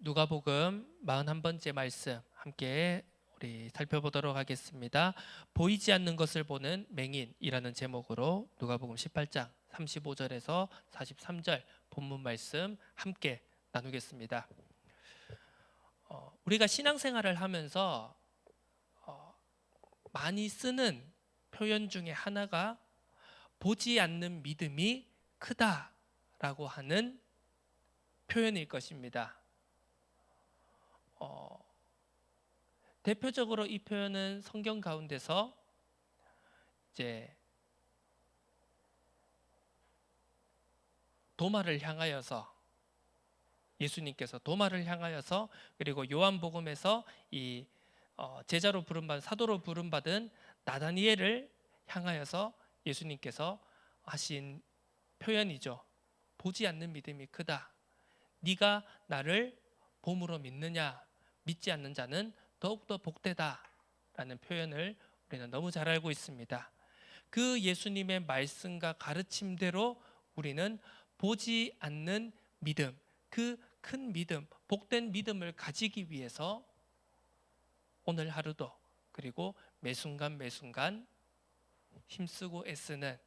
누가복음 41번째 말씀 함께 우리 살펴보도록 하겠습니다. 보이지 않는 것을 보는 맹인이라는 제목으로 누가복음 18장 35절에서 43절 본문 말씀 함께 나누겠습니다. 우리가 신앙생활을 하면서 많이 쓰는 표현 중에 하나가 보지 않는 믿음이 크다라고 하는 표현일 것입니다. 대표적으로 이 표현은 성경 가운데서 이제 도마를 향하여서 예수님께서 도마를 향하여서 그리고 요한복음에서 이 제자로 부름받은 사도로 부름받은 나다니엘을 향하여서 예수님께서 하신 표현이죠. 보지 않는 믿음이 크다. 네가 나를 봄으로 믿느냐? 믿지 않는 자는 더욱더 복되다 라는 표현을 우리는 너무 잘 알고 있습니다. 그 예수님의 말씀과 가르침대로 우리는 보지 않는 믿음, 그 큰 믿음, 복된 믿음을 가지기 위해서 오늘 하루도 그리고 매순간 매순간 힘쓰고 애쓰는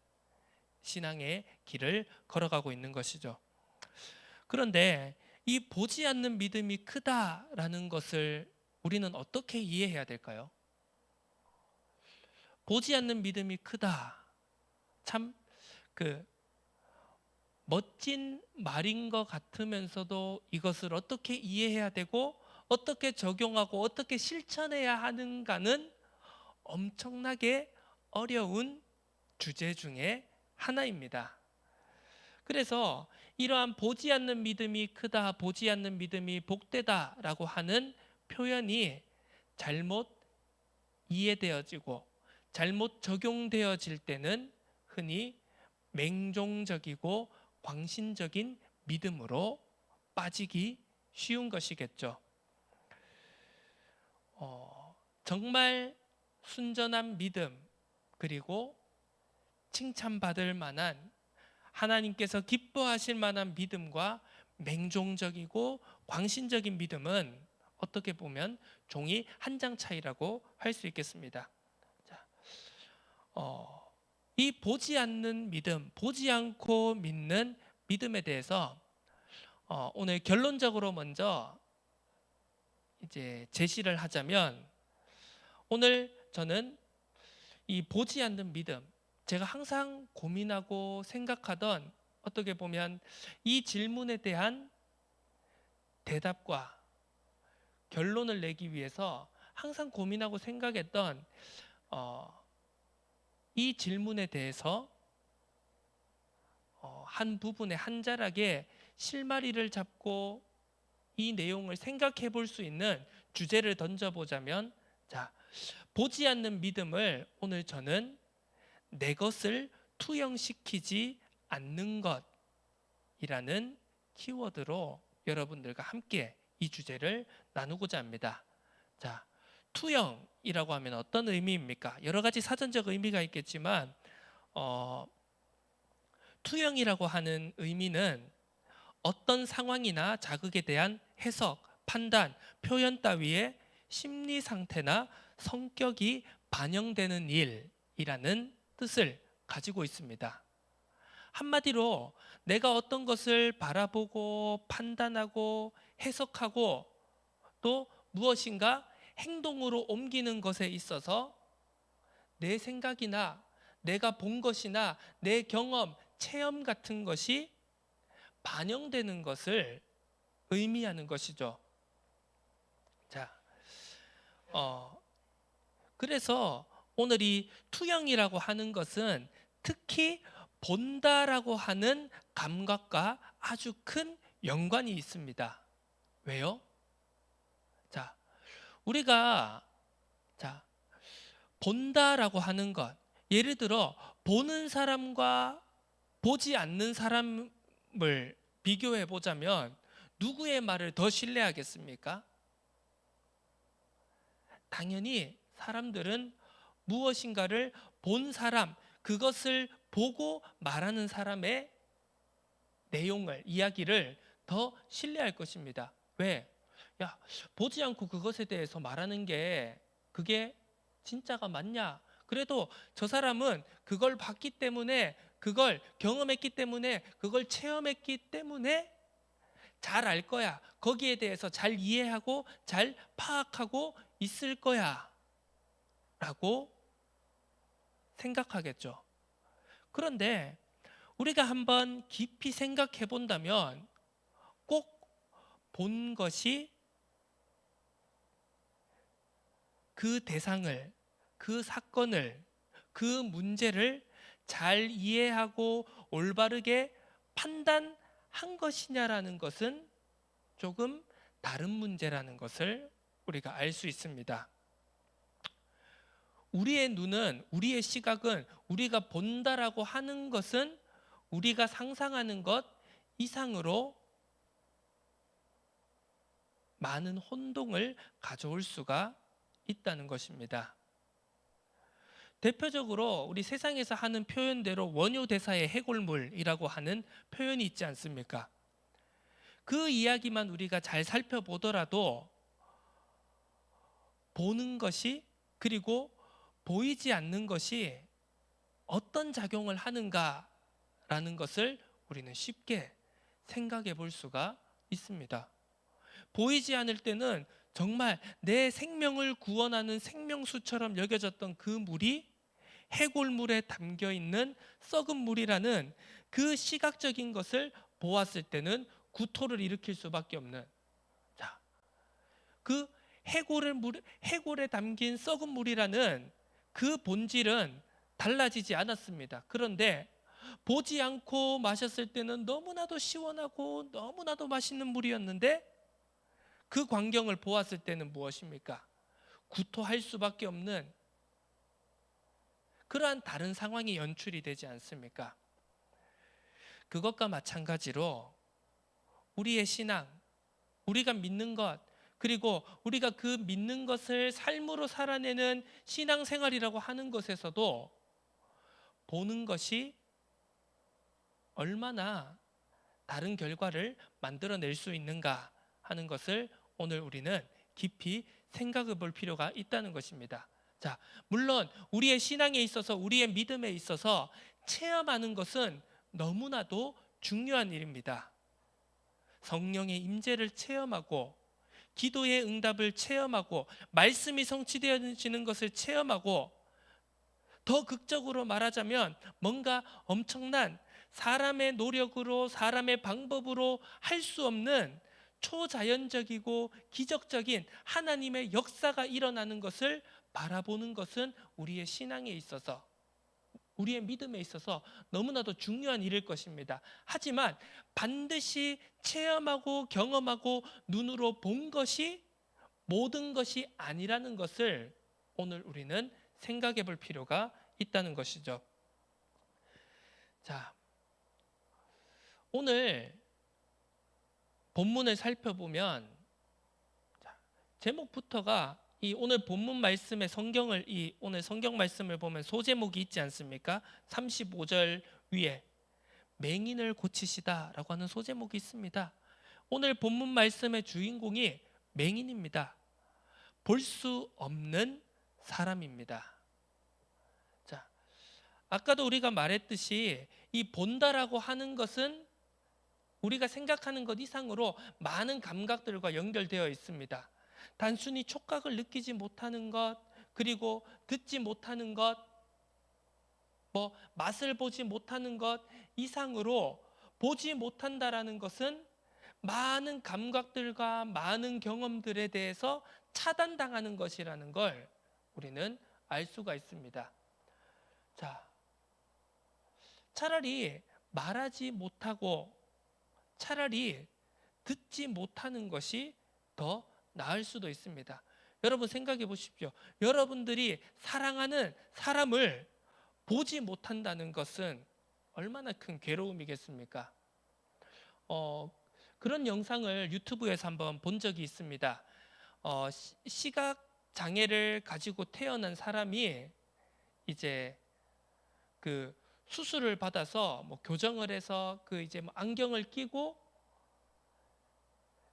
신앙의 길을 걸어가고 있는 것이죠. 그런데 이 보지 않는 믿음이 크다라는 것을 우리는 어떻게 이해해야 될까요? 보지 않는 믿음이 크다. 참 멋진 말인 것 같으면서도 이것을 어떻게 이해해야 되고 어떻게 적용하고 어떻게 실천해야 하는가는 엄청나게 어려운 주제 중에 하나입니다. 그래서 이러한 보지 않는 믿음이 크다, 보지 않는 믿음이 복되다라고 하는 표현이 잘못 이해되어지고 잘못 적용되어질 때는 흔히 맹종적이고 광신적인 믿음으로 빠지기 쉬운 것이겠죠. 정말 순전한 믿음 그리고 칭찬받을 만한 하나님께서 기뻐하실 만한 믿음과 맹종적이고 광신적인 믿음은 어떻게 보면 종이 한 장 차이라고 할 수 있겠습니다. 이 보지 않는 믿음, 보지 않고 믿는 믿음에 대해서 오늘 결론적으로 먼저 이제 제시를 하자면 오늘 저는 이 보지 않는 믿음, 제가 항상 고민하고 생각하던 어떻게 보면 이 질문에 대한 대답과 결론을 내기 위해서 항상 고민하고 생각했던 이 질문에 대해서 한 부분에 한 자락에 실마리를 잡고 이 내용을 생각해 볼 수 있는 주제를 던져보자면 자, 보지 않는 믿음을 오늘 저는 내 것을 투영시키지 않는 것이라는 키워드로 여러분들과 함께 이 주제를 나누고자 합니다. 자, 투영이라고 하면 어떤 의미입니까? 여러 가지 사전적 의미가 있겠지만 투영이라고 하는 의미는 어떤 상황이나 자극에 대한 해석, 판단, 표현 따위의 심리 상태나 성격이 반영되는 일이라는 뜻을 가지고 있습니다. 한마디로 내가 어떤 것을 바라보고 판단하고 해석하고 또 무엇인가 행동으로 옮기는 것에 있어서 내 생각이나 내가 본 것이나 내 경험, 체험 같은 것이 반영되는 것을 의미하는 것이죠. 자, 그래서 오늘 이 투영이라고 하는 것은 특히 본다라고 하는 감각과 아주 큰 연관이 있습니다. 왜요? 자, 우리가 본다라고 하는 것, 예를 들어 보는 사람과 보지 않는 사람을 비교해 보자면 누구의 말을 더 신뢰하겠습니까? 당연히 사람들은 무엇인가를 본 사람, 그것을 보고 말하는 사람의 내용을, 이야기를 더 신뢰할 것입니다. 왜? 야, 보지 않고 그것에 대해서 말하는 게 그게 진짜가 맞냐? 그래도 저 사람은 그걸 봤기 때문에, 그걸 경험했기 때문에, 그걸 체험했기 때문에 잘 알 거야. 거기에 대해서 잘 이해하고 잘 파악하고 있을 거야. 라고 생각하겠죠. 그런데 우리가 한번 깊이 생각해 본다면 꼭 본 것이 그 대상을, 그 사건을, 그 문제를 잘 이해하고 올바르게 판단한 것이냐라는 것은 조금 다른 문제라는 것을 우리가 알 수 있습니다. 우리의 눈은, 우리의 시각은 우리가 본다라고 하는 것은 우리가 상상하는 것 이상으로 많은 혼동을 가져올 수가 있다는 것입니다. 대표적으로 우리 세상에서 하는 표현대로 원효대사의 해골물이라고 하는 표현이 있지 않습니까? 그 이야기만 우리가 잘 살펴보더라도 보는 것이, 그리고 보이지 않는 것이 어떤 작용을 하는가라는 것을 우리는 쉽게 생각해 볼 수가 있습니다. 보이지 않을 때는 정말 내 생명을 구원하는 생명수처럼 여겨졌던 그 물이 해골물에 담겨 있는 썩은 물이라는 그 시각적인 것을 보았을 때는 구토를 일으킬 수밖에 없는, 자, 그 해골에 담긴 썩은 물이라는 그 본질은 달라지지 않았습니다. 그런데 보지 않고 마셨을 때는 너무나도 시원하고 너무나도 맛있는 물이었는데 그 광경을 보았을 때는 무엇입니까? 구토할 수밖에 없는 그러한 다른 상황이 연출이 되지 않습니까? 그것과 마찬가지로 우리의 신앙, 우리가 믿는 것, 그리고 우리가 그 믿는 것을 삶으로 살아내는 신앙생활이라고 하는 것에서도 보는 것이 얼마나 다른 결과를 만들어낼 수 있는가 하는 것을 오늘 우리는 깊이 생각해 볼 필요가 있다는 것입니다. 자, 물론 우리의 신앙에 있어서, 우리의 믿음에 있어서 체험하는 것은 너무나도 중요한 일입니다. 성령의 임재를 체험하고, 기도의 응답을 체험하고, 말씀이 성취되어지는 것을 체험하고, 더 극적으로 말하자면 뭔가 엄청난 사람의 노력으로, 사람의 방법으로 할 수 없는 초자연적이고 기적적인 하나님의 역사가 일어나는 것을 바라보는 것은 우리의 신앙에 있어서, 우리의 믿음에 있어서 너무나도 중요한 일일 것입니다. 하지만 반드시 체험하고 경험하고 눈으로 본 것이 모든 것이 아니라는 것을 오늘 우리는 생각해 볼 필요가 있다는 것이죠. 자, 오늘 본문을 살펴보면 제목부터가 이 오늘 본문 말씀의 오늘 성경 말씀을 보면 소제목이 있지 않습니까? 35절 위에 맹인을 고치시다라고 하는 소제목이 있습니다. 오늘 본문 말씀의 주인공이 맹인입니다. 볼 수 없는 사람입니다. 자, 아까도 우리가 말했듯이 이 본다라고 하는 것은 우리가 생각하는 것 이상으로 많은 감각들과 연결되어 있습니다. 단순히 촉각을 느끼지 못하는 것, 그리고 듣지 못하는 것, 맛을 보지 못하는 것 이상으로 보지 못한다라는 것은 많은 감각들과 많은 경험들에 대해서 차단당하는 것이라는 걸 우리는 알 수가 있습니다. 자, 차라리 말하지 못하고 차라리 듣지 못하는 것이 더 나을 수도 있습니다. 여러분 생각해 보십시오. 여러분들이 사랑하는 사람을 보지 못한다는 것은 얼마나 큰 괴로움이겠습니까? 그런 영상을 유튜브에서 한번 본 적이 있습니다. 시각 장애를 가지고 태어난 사람이 이제 그 수술을 받아서 교정을 해서 그 이제 안경을 끼고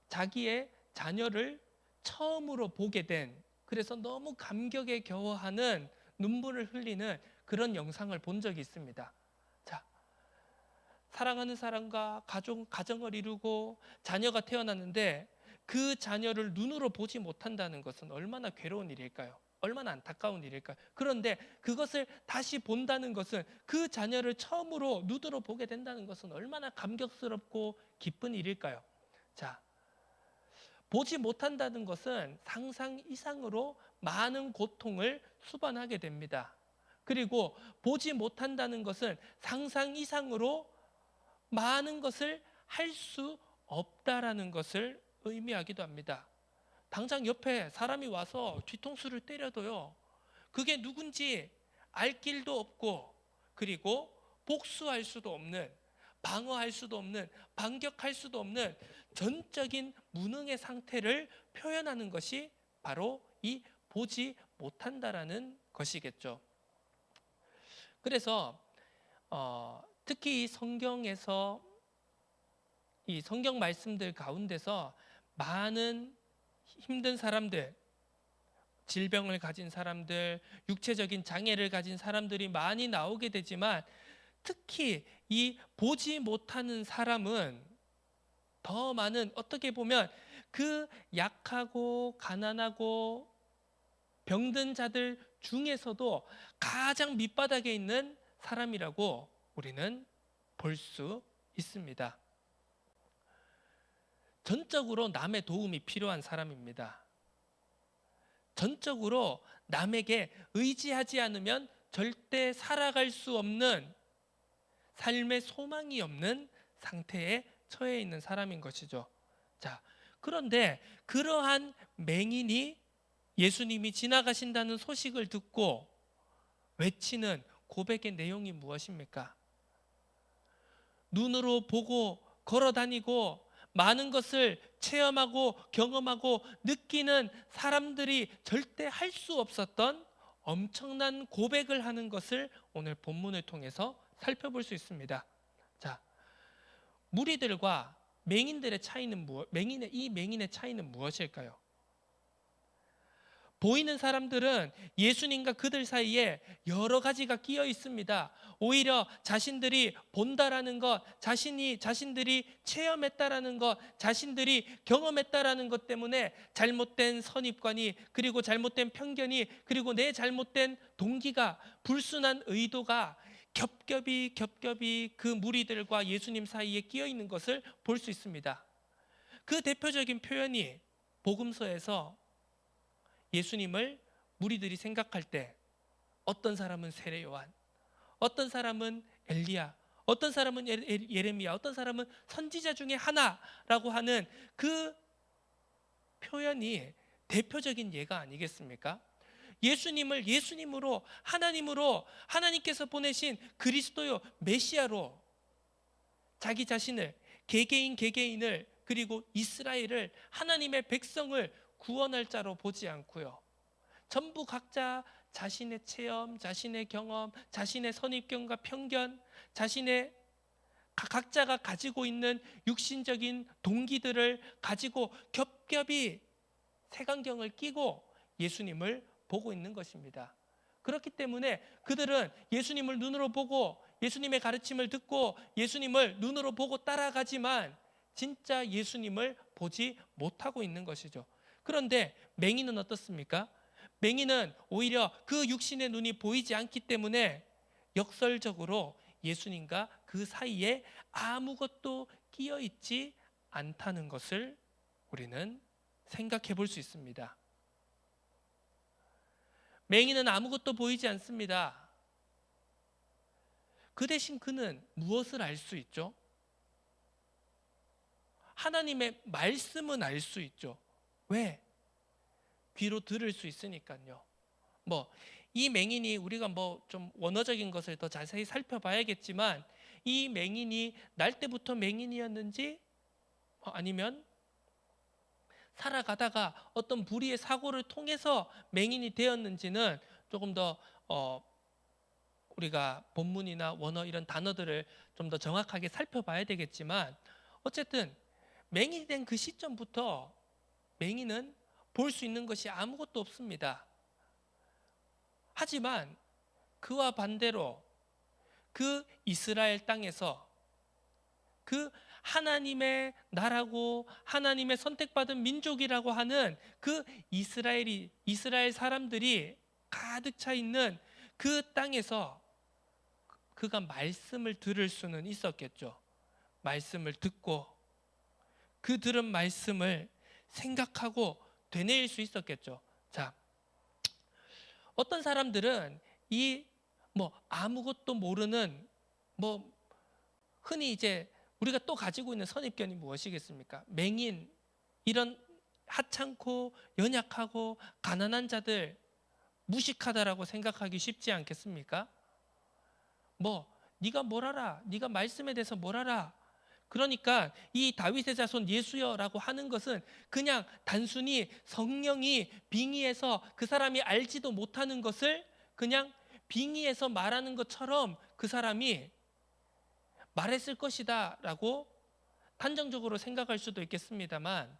자기의 자녀를 처음으로 보게 된, 그래서 너무 감격에 겨워하는 눈물을 흘리는 그런 영상을 본 적이 있습니다. 자, 사랑하는 사람과 가정을 이루고 자녀가 태어났는데 그 자녀를 눈으로 보지 못한다는 것은 얼마나 괴로운 일일까요? 얼마나 안타까운 일일까요? 그런데 그것을 다시 본다는 것은, 그 자녀를 처음으로 눈으로 보게 된다는 것은 얼마나 감격스럽고 기쁜 일일까요? 자, 보지 못한다는 것은 상상 이상으로 많은 고통을 수반하게 됩니다. 그리고 보지 못한다는 것은 상상 이상으로 많은 것을 할 수 없다라는 것을 의미하기도 합니다. 당장 옆에 사람이 와서 뒤통수를 때려도요, 그게 누군지 알 길도 없고, 그리고 복수할 수도 없는, 방어할 수도 없는, 반격할 수도 없는 전적인 무능의 상태를 표현하는 것이 바로 이 보지 못한다라는 것이겠죠. 그래서 특히 이 성경에서, 이 성경 말씀들 가운데서 많은 힘든 사람들, 질병을 가진 사람들, 육체적인 장애를 가진 사람들이 많이 나오게 되지만, 특히 이 보지 못하는 사람은 더 많은, 어떻게 보면 그 약하고 가난하고 병든 자들 중에서도 가장 밑바닥에 있는 사람이라고 우리는 볼 수 있습니다. 전적으로 남의 도움이 필요한 사람입니다. 전적으로 남에게 의지하지 않으면 절대 살아갈 수 없는, 삶의 소망이 없는 상태에 처해 있는 사람인 것이죠. 자, 그런데 그러한 맹인이 예수님이 지나가신다는 소식을 듣고 외치는 고백의 내용이 무엇입니까? 눈으로 보고 걸어 다니고 많은 것을 체험하고 경험하고 느끼는 사람들이 절대 할 수 없었던 엄청난 고백을 하는 것을 오늘 본문을 통해서 살펴볼 수 있습니다. 자, 무리들과 맹인들의 차이는 이 맹인의 차이는 무엇일까요? 보이는 사람들은 예수님과 그들 사이에 여러 가지가 끼어 있습니다. 오히려 자신들이 본다라는 것, 자신들이 체험했다라는 것, 자신들이 경험했다라는 것 때문에 잘못된 선입관이, 그리고 잘못된 편견이, 그리고 내 잘못된 동기가, 불순한 의도가 겹겹이 그 무리들과 예수님 사이에 끼어 있는 것을 볼 수 있습니다. 그 대표적인 표현이 복음서에서 예수님을 무리들이 생각할 때 어떤 사람은 세례 요한, 어떤 사람은 엘리야, 어떤 사람은 예레미야, 어떤 사람은 선지자 중에 하나라고 하는 그 표현이 대표적인 예가 아니겠습니까? 예수님을 예수님으로, 하나님으로, 하나님께서 보내신 그리스도요 메시아로 자기 자신을, 개개인을, 그리고 이스라엘을, 하나님의 백성을 구원할 자로 보지 않고요, 전부 각자 자신의 체험, 자신의 경험, 자신의 선입견과 편견, 자신의 각자가 가지고 있는 육신적인 동기들을 가지고 겹겹이 색안경을 끼고 예수님을 보고 있는 것입니다. 그렇기 때문에 그들은 예수님을 눈으로 보고 예수님의 가르침을 듣고 예수님을 눈으로 보고 따라가지만 진짜 예수님을 보지 못하고 있는 것이죠. 그런데 맹인은 어떻습니까? 맹인은 오히려 그 육신의 눈이 보이지 않기 때문에 역설적으로 예수님과 그 사이에 아무것도 끼어 있지 않다는 것을 우리는 생각해 볼 수 있습니다. 맹인은 아무것도 보이지 않습니다. 그 대신 그는 무엇을 알 수 있죠? 하나님의 말씀은 알 수 있죠. 왜? 귀로 들을 수 있으니까요. 이 맹인이, 우리가 좀 원어적인 것을 더 자세히 살펴봐야겠지만, 이 맹인이 날 때부터 맹인이었는지, 아니면 살아가다가 어떤 불의의 사고를 통해서 맹인이 되었는지는 조금 더 우리가 본문이나 원어 이런 단어들을 좀 더 정확하게 살펴봐야 되겠지만, 어쨌든 맹인이 된 그 시점부터 맹인은 볼 수 있는 것이 아무것도 없습니다. 하지만 그와 반대로 그 이스라엘 땅에서 그 하나님의 나라고 하나님의 선택받은 민족이라고 하는 그 이스라엘 사람들이 가득 차 있는 그 땅에서 그가 말씀을 들을 수는 있었겠죠. 말씀을 듣고 그 들은 말씀을 생각하고 되뇌일 수 있었겠죠. 자, 어떤 사람들은 이 아무것도 모르는 흔히 이제 우리가 또 가지고 있는 선입견이 무엇이겠습니까? 맹인, 이런 하찮고 연약하고 가난한 자들 무식하다라고 생각하기 쉽지 않겠습니까? 네가 뭘 알아? 네가 말씀에 대해서 뭘 알아? 그러니까 이 다윗의 자손 예수여라고 하는 것은 그냥 단순히 성령이 빙의해서 그 사람이 알지도 못하는 것을 그냥 빙의해서 말하는 것처럼 그 사람이 말했을 것이다 라고 단정적으로 생각할 수도 있겠습니다만,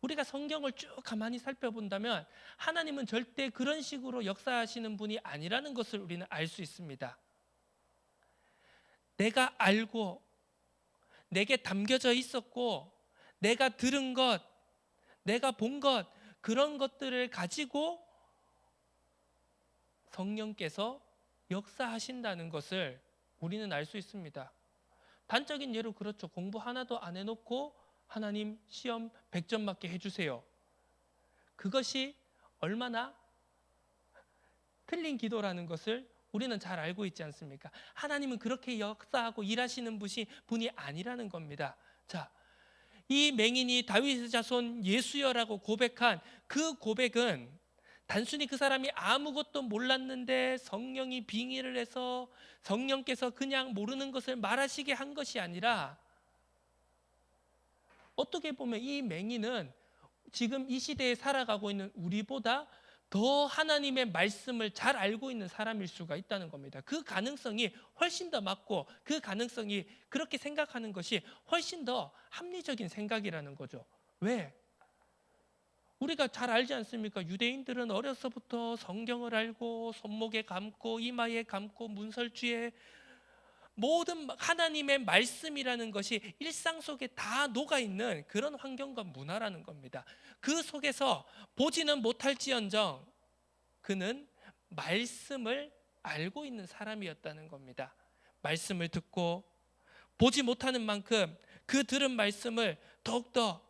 우리가 성경을 쭉 가만히 살펴본다면 하나님은 절대 그런 식으로 역사하시는 분이 아니라는 것을 우리는 알 수 있습니다. 내가 알고 내게 담겨져 있었고 내가 들은 것, 내가 본 것, 그런 것들을 가지고 성령께서 역사하신다는 것을 우리는 알 수 있습니다. 단적인 예로 그렇죠. 공부 하나도 안 해놓고 하나님 시험 100점 맞게 해주세요. 그것이 얼마나 틀린 기도라는 것을 우리는 잘 알고 있지 않습니까? 하나님은 그렇게 역사하고 일하시는 분이 아니라는 겁니다. 자, 이 맹인이 다윗의 자손 예수여라고 고백한 그 고백은 단순히 그 사람이 아무것도 몰랐는데 성령이 빙의를 해서 성령께서 그냥 모르는 것을 말하시게 한 것이 아니라, 어떻게 보면 이 맹인은 지금 이 시대에 살아가고 있는 우리보다 더 하나님의 말씀을 잘 알고 있는 사람일 수가 있다는 겁니다. 그 가능성이 훨씬 더 맞고 그 가능성이, 그렇게 생각하는 것이 훨씬 더 합리적인 생각이라는 거죠. 왜? 우리가 잘 알지 않습니까? 유대인들은 어려서부터 성경을 알고 손목에 감고 이마에 감고 문설주에 모든 하나님의 말씀이라는 것이 일상 속에 다 녹아있는 그런 환경과 문화라는 겁니다. 그 속에서 보지는 못할지언정 그는 말씀을 알고 있는 사람이었다는 겁니다. 말씀을 듣고 보지 못하는 만큼 그 들은 말씀을 더욱더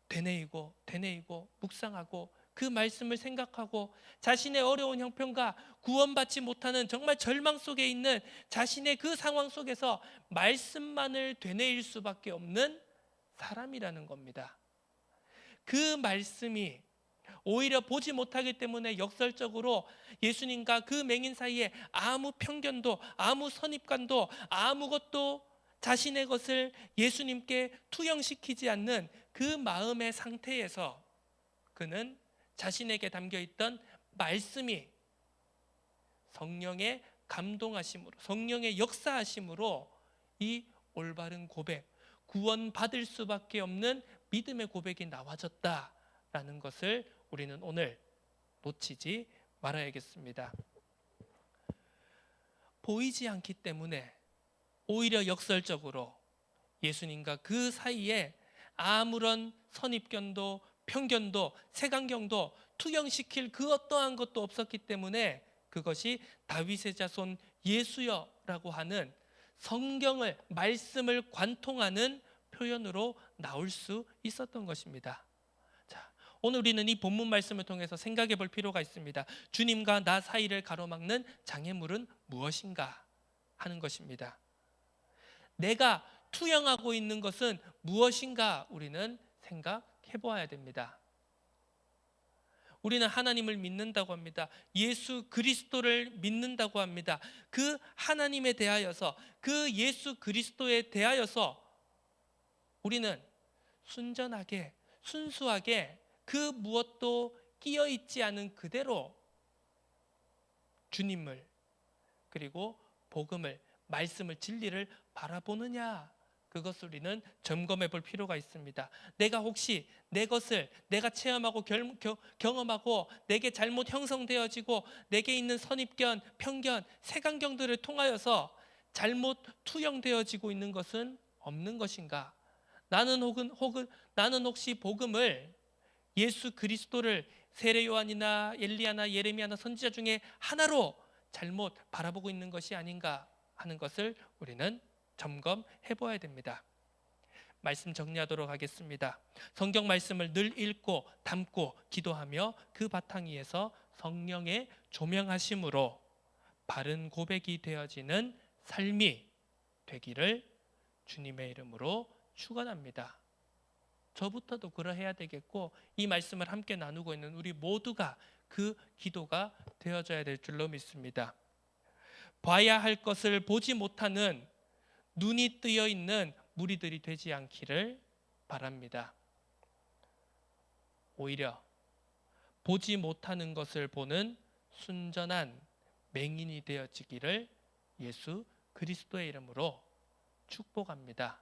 되뇌이고 묵상하고 그 말씀을 생각하고 자신의 어려운 형편과 구원받지 못하는 정말 절망 속에 있는 자신의 그 상황 속에서 말씀만을 되뇌일 수밖에 없는 사람이라는 겁니다. 그 말씀이 오히려 보지 못하기 때문에 역설적으로 예수님과 그 맹인 사이에 아무 편견도 아무 선입관도 아무것도 자신의 것을 예수님께 투영시키지 않는 그 마음의 상태에서 그는 자신에게 담겨있던 말씀이 성령의 감동하심으로, 성령의 역사하심으로 이 올바른 고백, 구원받을 수밖에 없는 믿음의 고백이 나와졌다라는 것을 우리는 오늘 놓치지 말아야겠습니다. 보이지 않기 때문에 오히려 역설적으로 예수님과 그 사이에 아무런 선입견도 편견도 색안경도 투영시킬 그 어떠한 것도 없었기 때문에 그것이 다윗의 자손 예수여라고 하는 성경을, 말씀을 관통하는 표현으로 나올 수 있었던 것입니다. 자, 오늘 우리는 이 본문 말씀을 통해서 생각해 볼 필요가 있습니다. 주님과 나 사이를 가로막는 장애물은 무엇인가 하는 것입니다. 내가 투영하고 있는 것은 무엇인가 우리는 생각해 보아야 됩니다. 우리는 하나님을 믿는다고 합니다. 예수 그리스도를 믿는다고 합니다. 그 하나님에 대하여서, 그 예수 그리스도에 대하여서 우리는 순전하게, 순수하게 그 무엇도 끼어 있지 않은 그대로 주님을, 그리고 복음을, 말씀을, 진리를 바라보느냐, 그것을 우리는 점검해 볼 필요가 있습니다. 내가 혹시 내 것을 내가 체험하고 경험하고 내게 잘못 형성되어지고 내게 있는 선입견, 편견, 색안경들을 통하여서 잘못 투영되어지고 있는 것은 없는 것인가? 나는 혹시 복음을 예수 그리스도를 세례 요한이나 엘리야나 예레미야나 선지자 중에 하나로 잘못 바라보고 있는 것이 아닌가 하는 것을 우리는 점검해 보아야 됩니다. 말씀 정리하도록 하겠습니다. 성경 말씀을 늘 읽고 담고 기도하며 그 바탕 위에서 성령의 조명하심으로 바른 고백이 되어지는 삶이 되기를 주님의 이름으로 축원합니다. 저부터도 그러해야 되겠고 이 말씀을 함께 나누고 있는 우리 모두가 그 기도가 되어져야 될 줄로 믿습니다. 봐야 할 것을 보지 못하는 눈이 뜨여 있는 무리들이 되지 않기를 바랍니다. 오히려 보지 못하는 것을 보는 순전한 맹인이 되어지기를 예수 그리스도의 이름으로 축복합니다.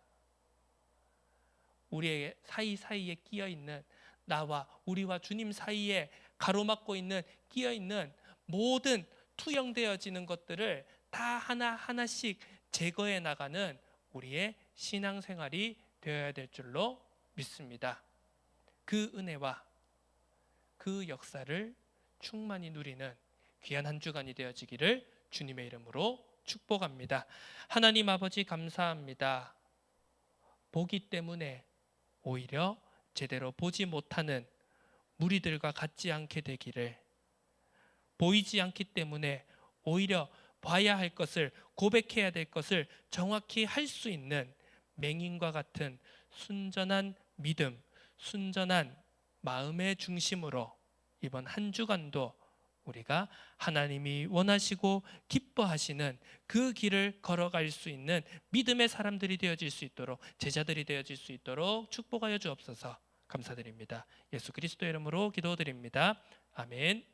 우리의 사이사이에 끼어있는 나와 우리와 주님 사이에 가로막고 있는 끼어있는 모든 투영되어지는 것들을 다 하나하나씩 제거해 나가는 우리의 신앙생활이 되어야 될 줄로 믿습니다. 그 은혜와 그 역사를 충만히 누리는 귀한 한 주간이 되어지기를 주님의 이름으로 축복합니다. 하나님 아버지 감사합니다. 보기 때문에 오히려 제대로 보지 못하는 무리들과 같지 않게 되기를, 보이지 않기 때문에 오히려 봐야 할 것을, 고백해야 될 것을 정확히 할 수 있는 맹인과 같은 순전한 믿음, 순전한 마음의 중심으로 이번 한 주간도 우리가 하나님이 원하시고 기뻐하시는 그 길을 걸어갈 수 있는 믿음의 사람들이 되어질 수 있도록, 제자들이 되어질 수 있도록 축복하여 주옵소서. 감사드립니다. 예수 그리스도의 이름으로 기도드립니다. 아멘.